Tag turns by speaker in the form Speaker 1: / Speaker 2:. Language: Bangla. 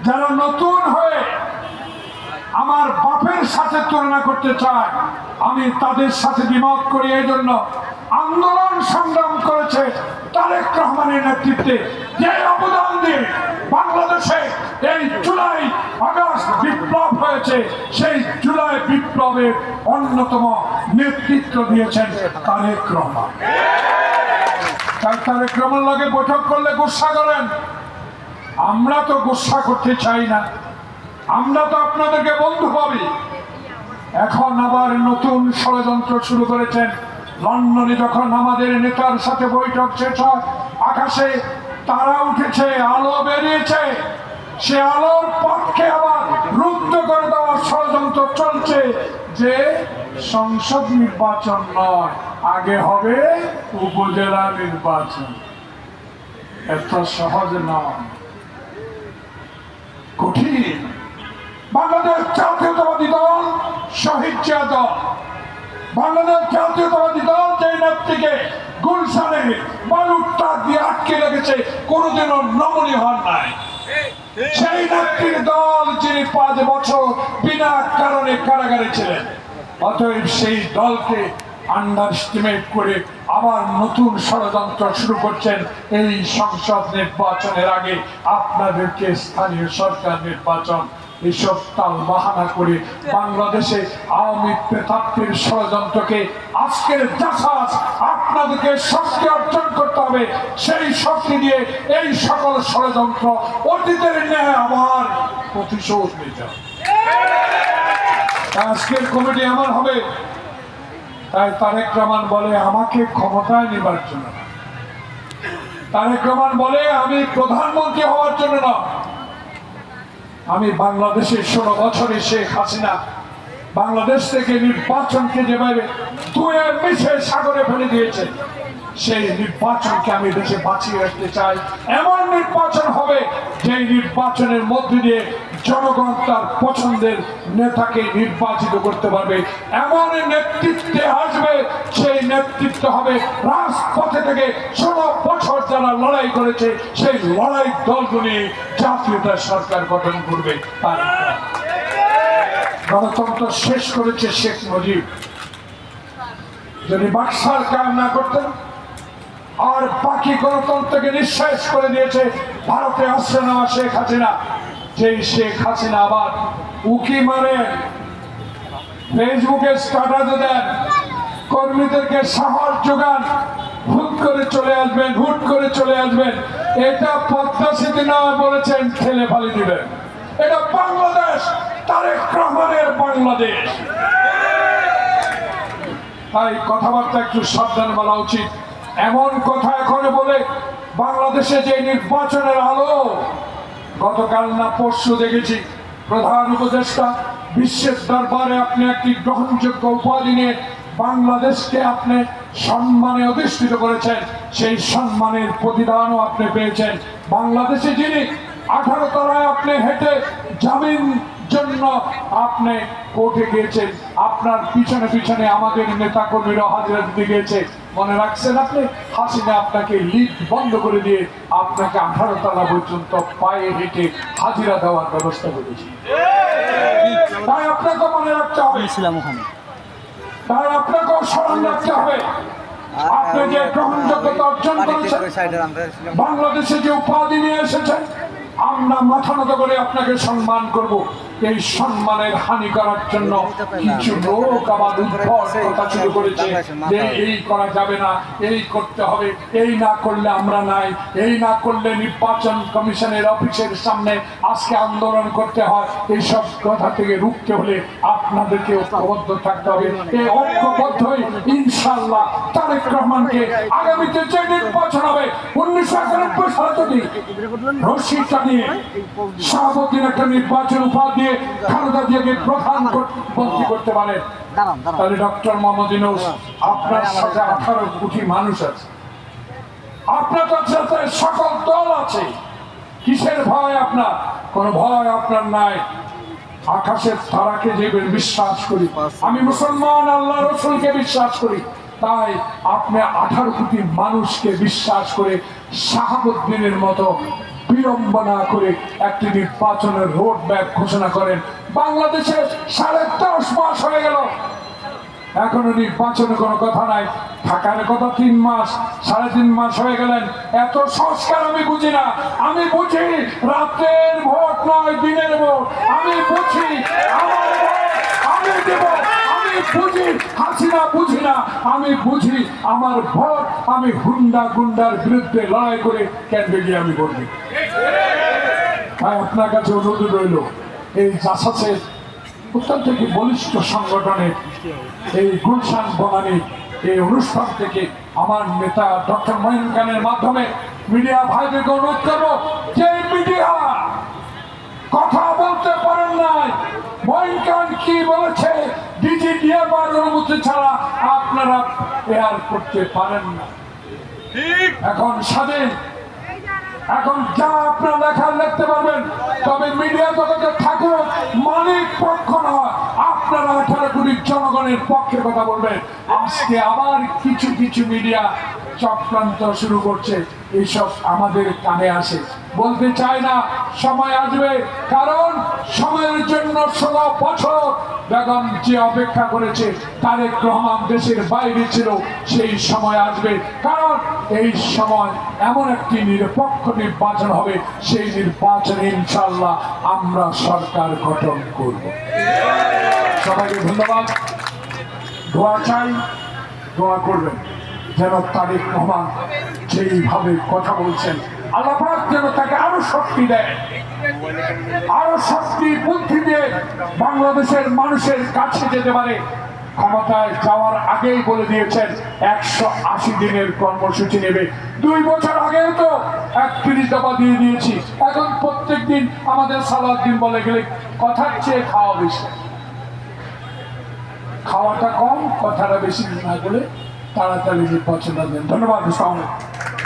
Speaker 1: যারা নতুন হয়ে আমার বাপের সাথে তুলনা করতে চায়, আমি তাদের সাথে দ্বিমত করি। এই জন্য আন্দোলন সংগ্রাম করেছে তারেক রহমানের নেতৃত্বে, যে অবদান দিয়ে বাংলাদেশে এই জুলাই আগস্ট বিপ্লব হয়েছে, সেই জুলাই বিপ্লবের অন্যতম নেতৃত্ব দিয়েছেন তারেক রহমান। তারেক রহমান লাগে বৈঠক করলে গুসা করেন, আমরা তো গুসা করতে চাই না, আমরা তো আপনাদেরকে বন্ধু পাবি। এখন আবার নতুন ষড়যন্ত্র শুরু করেছেন। লন্ডনে যখন আমাদের নেতার সাথে বৈঠক শেষ হয়, আকাশে তারা উঠেছে, আলো বেরিয়েছে, সে আলোর পথকে আবার রুদ্ধ করে দেওয়ার ষড়যন্ত্র চলছে যে সংসদ নির্বাচন নয়, আগে হবে উপজেলা নির্বাচন। এত সহজ নয়, কঠিন। বাংলাদেশ জাতীয়তাবাদী দল শহীদ জিয়া দল, বাংলাদেশ জাতীয়তাবাদী দল যে নেত্রীকে গুলশানে বালুর ট্রাক দিয়ে আটকে রেখেছে, কোনোদিনও নমনীয় হন নাই। সেই নেত্রীর দল যিনি 5 বছর বিনা কারণে কারাগারে ছিলেন। অতএব সেই দলকে আন্ডারস্টিমেট করে আবার নতুন ষড়যন্ত্র শুরু করছেন। এই সংসদ নির্বাচনের আগে আপনাদেরকে স্থানীয় সরকার নির্বাচন, এসব তাল বাহানা করে বাংলাদেশে আওয়ামী প্রেতাত্বের ষড়যন্ত্রকে আজকের জাসাজ আপনাদেরকে শক্তি অর্জন করতে হবে। সেই শক্তি দিয়ে এই সকল ষড়যন্ত্র অতীতের ন্যায় আবার প্রতিশোধ নিতে হবে। আজকের কমিটি আমার হবে, তাই তারেক রহমান বলে আমাকে ক্ষমতায় নেবার জন্য না, তারেক রহমান বলে আমি প্রধানমন্ত্রী হওয়ার জন্য না, আমি বাংলাদেশের 16 বছরে শেখ হাসিনা বাংলাদেশ থেকে নির্বাচনকে যেভাবে ধুয়ে মিশে সাগরে ফেলে দিয়েছে, সেই নির্বাচনকে আমি দেশে বাঁচিয়ে রাখতে চাই। এমন নির্বাচন হবে যে নির্বাচনের মধ্যে দিয়ে জনগণ তার পছন্দের নেতাকে নির্বাচিত করতে পারবে। এমন নেতৃত্বে আসবে, সেই নেতৃত্ব হবে রাজপথে থেকে 16 বছর যারা লড়াই করেছে, সেই লড়াই দলগুলি জাতীয়তা সরকার গঠন করবে। গণতন্ত্র শেষ করেছে শেখ মুজিব, যদি বাকশাল কায়েম না করতেন, আর বাকি গণতন্ত্রকে নিঃশেষ করে দিয়েছে ভারতে আশ্রয় নেওয়া শেখ হাসিনা। যেই শেখ হাসিনা আবার উকি মারে, ফেসবুকে স্ট্যাটাস দেন, কর্মীদেরকে সাহস যোগান, হুট করে চলে আসবেন, হুট করে চলে আসবেন, এটা পদ্মা সেতু না বলেছেন ঠেলে ফালি দিবেন। এটা বাংলাদেশ, তারেক রহমানের বাংলাদেশ। তাই কথাবার্তা একটু সাবধান বলা উচিত। এমন কথা এখন বলে বাংলাদেশে যে নির্বাচনের আলো, গতকাল না পরশু দেখেছি প্রধান উপদেষ্টা বিশ্বের দরবারে আপনি একটি গ্রহণযোগ্য উপাধি নিয়ে বাংলাদেশকে আপনি সম্মানে অধিষ্ঠিত করেছেন, সেই সম্মানের প্রতিদানও আপনি পেয়েছেন। বাংলাদেশে যিনি 18 তলায় আপনি হেঁটে জামিন জন্য আপনি কোর্টে গিয়েছেন, আপনার পিছনে পিছনে আমাদের নেতা কর্মীরা হাজিরা দিতে গিয়েছে, মনে রাখছেন আপনি? হাসিনা আপনাকে লিফট বন্ধ করে দিয়ে আপনাকে 18 তলা পর্যন্ত পায়ে হেঁটে হাজিরা দেওয়ার ব্যবস্থা করেছে। তাই আপনাকে মনে রাখতে হবে, তাই আপনাকেও স্মরণ রাখতে হবে, আপনি যে গ্রহণযোগ্যতা অর্জন করেছেন, বাংলাদেশে যে উপাধি নিয়ে এসেছেন, আমরা মাথা নত করে আপনাকে সম্মান করব। এই সম্মানের হানি করার জন্য কিছু লোক আবার উদ্ভট কথা শুরু করেছে যে এই করা যাবে না, এই করতে হবে, এই না করলে আমরা নাই, এই না করলে নির্বাচন কমিশনের অফিসের সামনে আজকে আন্দোলন করতে হয়। এইসব কথা থেকে রুখতে হলে আপনাদেরকে ঐক্যবদ্ধ থাকতে হবে। এই ঐক্যবদ্ধই ইনশাআল্লাহ তারেক রহমানকে আগামীতে যে নির্বাচন হবে 1991 সালে যদি রশি টানিয়ে শাহাবুদ্দিন একটা নির্বাচন উপহার দিয়ে খালেদা জিয়াকে প্রধানমন্ত্রী করতে পারে, তাহলে ডক্টর মোহাম্মদ ইউনূস আপনার সাথে 18 কোটি মানুষ আছে, আপনার সাথে সকল দল আছে, কিসের ভয় আপনার? কোন ভয় আপনার নাই। আকাশের তারাকে যে বিশ্বাস করি, আমি মুসলমান, আল্লাহ রসুলকে বিশ্বাস করি, তাই আপনি 18 কোটি মানুষকে বিশ্বাস করে শাহাবুদ্দিনের মতো বিলম্ব না করে একটি নির্বাচনের রোড ম্যাপ ঘোষণা করেন। বাংলাদেশে 10.5 মাস হয়ে গেল, এখনো নির্বাচনের কোনো কথা নাই। থাকার কথা 3 মাস, 3.5 মাস হয়ে গেলেন। এত সংস্কার আমি বুঝি না। আমি বুঝি রাতের ভোট নয়, দিনের ভোট। আমি বুঝি আমার ভোট আমি দেব। আমি বুঝি হাসিনা বুঝি না। আমি বুঝি আমার ভোট আমি হুন্ডা গুন্ডার বিরুদ্ধে লড়াই করে কেন্দ্রে গিয়ে আমি ভোট দিই। তাই আপনার কাছে অনুরোধ রইল, এই জাসাসের অত্যন্ত একটি বলিষ্ঠ সংগঠনের এই গুলশান বনানী এই অনুষ্ঠান থেকে আমার নেতা ডক্টর মঈন খানের মাধ্যমে মিডিয়া ভাইদেরকে অনুরোধ করবো, যে মিডিয়া কথা বলতে পারেন নাই, মঈন খান কি বলেছে ডিজিডিএমআর অনুমতি ছাড়া আপনারা এয়ার করতে পারেন না। এখন স্বাধীন, এখন যা আপনারা লেখার লিখতে পারবেন, তবে মিডিয়া জগতে থাকুক মালিক পক্ষ নয়। আপনারা 18 কোটি জনগণের পক্ষে কথা বলবেন। আজকে আবার কিছু কিছু মিডিয়া চক্রান্ত শুরু করছে, এইসব আমাদের কানে আসে। বলতে চাই না, সময় আসবে, কারণ সময়ের জন্য 16 বছর বেগম যে অপেক্ষা করেছে, তারেক রহমান দেশের বাইরে ছিল। সেই সময় আসবে, কারণ এই সময় এমন একটি নিরপেক্ষ নির্বাচন হবে, সেই নির্বাচনে ইনশাআল্লাহ আমরা সরকার গঠন করব। সবাইকে ধন্যবাদ। দোয়া চাই, দোয়া করবেন যেন তারেক রহমান যেইভাবে কথা বলছেন, আল্লাহ পাক যেন তাকে আরো শক্তি দেয়, আরো শক্তি বুদ্ধি দিয়ে বাংলাদেশের মানুষের কাছে যেতে পারে। ক্ষমতায় যাওয়ার আগেই বলে দিয়েছেন 180 দিনের কর্মসূচি নেবে। 2 বছর আগেও তো 31 দফা দিয়ে দিয়েছি। এখন প্রত্যেক দিন আমাদের সালাউদ্দিন বলে গেলে কথার চেয়ে খাওয়া বেশি, খাওয়াটা কম, কথাটা বেশি না বলে তাড়াতাড়ি নির্বাচন দেন। ধন্যবাদ।